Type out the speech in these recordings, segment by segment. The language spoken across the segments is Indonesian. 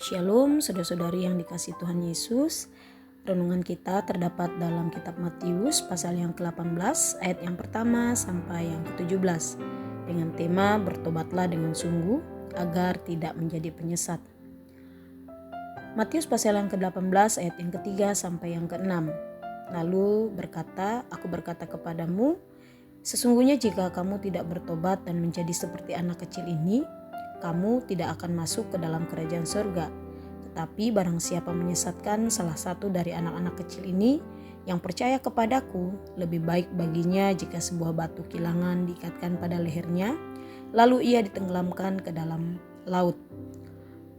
Shalom saudara-saudari yang dikasihi Tuhan Yesus. Renungan kita terdapat dalam kitab Matius pasal yang ke-18 ayat yang pertama sampai yang ke-17 dengan tema bertobatlah dengan sungguh agar tidak menjadi penyesat. Matius pasal yang ke-18 ayat yang ketiga sampai yang ke-6. Lalu berkata, aku berkata kepadamu, sesungguhnya jika kamu tidak bertobat dan menjadi seperti anak kecil ini, kamu tidak akan masuk ke dalam kerajaan surga. Tetapi barang siapa menyesatkan salah satu dari anak-anak kecil ini yang percaya kepadaku, lebih baik baginya jika sebuah batu kilangan diikatkan pada lehernya, lalu ia ditenggelamkan ke dalam laut.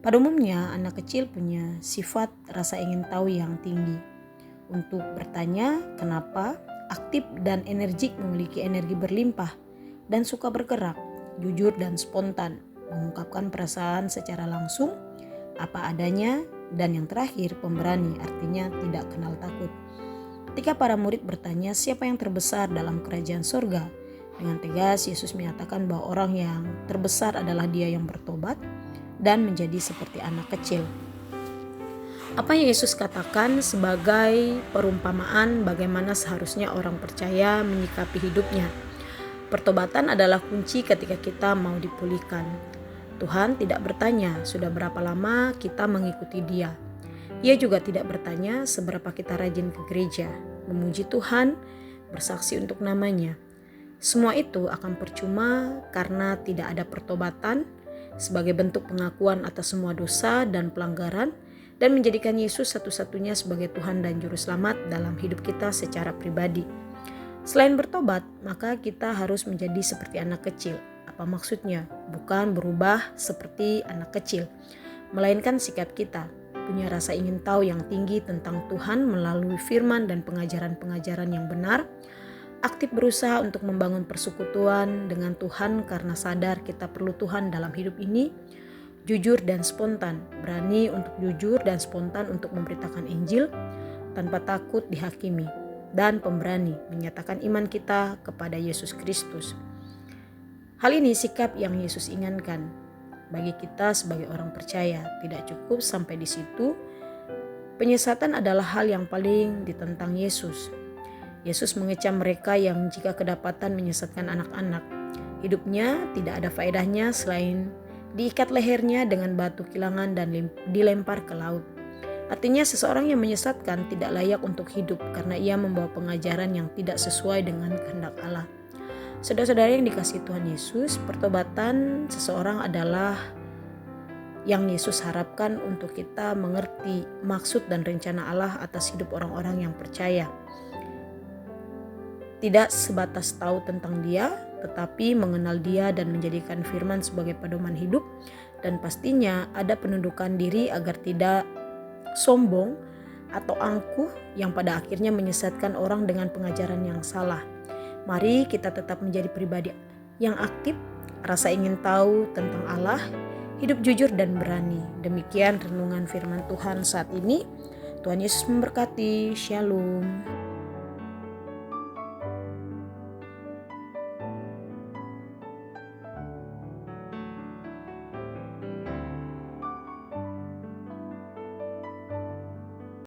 Pada umumnya anak kecil punya sifat rasa ingin tahu yang tinggi. Untuk bertanya kenapa, aktif dan energik, memiliki energi berlimpah dan suka bergerak, jujur dan spontan, mengungkapkan perasaan secara langsung, apa adanya, dan yang terakhir pemberani, artinya tidak kenal takut. Ketika para murid bertanya siapa yang terbesar dalam kerajaan surga, dengan tegas Yesus menyatakan bahwa orang yang terbesar adalah dia yang bertobat dan menjadi seperti anak kecil. Apa yang Yesus katakan sebagai perumpamaan bagaimana seharusnya orang percaya menyikapi hidupnya. Pertobatan adalah kunci ketika kita mau dipulihkan. Tuhan tidak bertanya sudah berapa lama kita mengikuti Dia. Ia juga tidak bertanya seberapa kita rajin ke gereja, memuji Tuhan, bersaksi untuk namanya. Semua itu akan percuma karena tidak ada pertobatan sebagai bentuk pengakuan atas semua dosa dan pelanggaran dan menjadikan Yesus satu-satunya sebagai Tuhan dan Juru Selamat dalam hidup kita secara pribadi. Selain bertobat, maka kita harus menjadi seperti anak kecil. Apa maksudnya? Bukan berubah seperti anak kecil, melainkan sikap kita, punya rasa ingin tahu yang tinggi tentang Tuhan melalui firman dan pengajaran-pengajaran yang benar, aktif berusaha untuk membangun persekutuan dengan Tuhan karena sadar kita perlu Tuhan dalam hidup ini, jujur dan spontan, berani untuk jujur dan spontan untuk memberitakan Injil tanpa takut dihakimi, dan pemberani menyatakan iman kita kepada Yesus Kristus. Hal ini sikap yang Yesus inginkan bagi kita sebagai orang percaya. Tidak cukup sampai di situ. Penyesatan adalah hal yang paling ditentang Yesus. Yesus mengecam mereka yang jika kedapatan menyesatkan anak-anak, hidupnya tidak ada faedahnya selain diikat lehernya dengan batu kilangan dan dilempar ke laut. Artinya seseorang yang menyesatkan tidak layak untuk hidup karena ia membawa pengajaran yang tidak sesuai dengan kehendak Allah. Saudara-saudara yang dikasihi Tuhan Yesus, pertobatan seseorang adalah yang Yesus harapkan untuk kita mengerti maksud dan rencana Allah atas hidup orang-orang yang percaya. Tidak sebatas tahu tentang Dia, tetapi mengenal Dia dan menjadikan firman sebagai pedoman hidup, dan pastinya ada penundukan diri agar tidak sombong atau angkuh yang pada akhirnya menyesatkan orang dengan pengajaran yang salah. Mari kita tetap menjadi pribadi yang aktif, rasa ingin tahu tentang Allah, hidup jujur dan berani. Demikian renungan firman Tuhan saat ini. Tuhan Yesus memberkati. Shalom.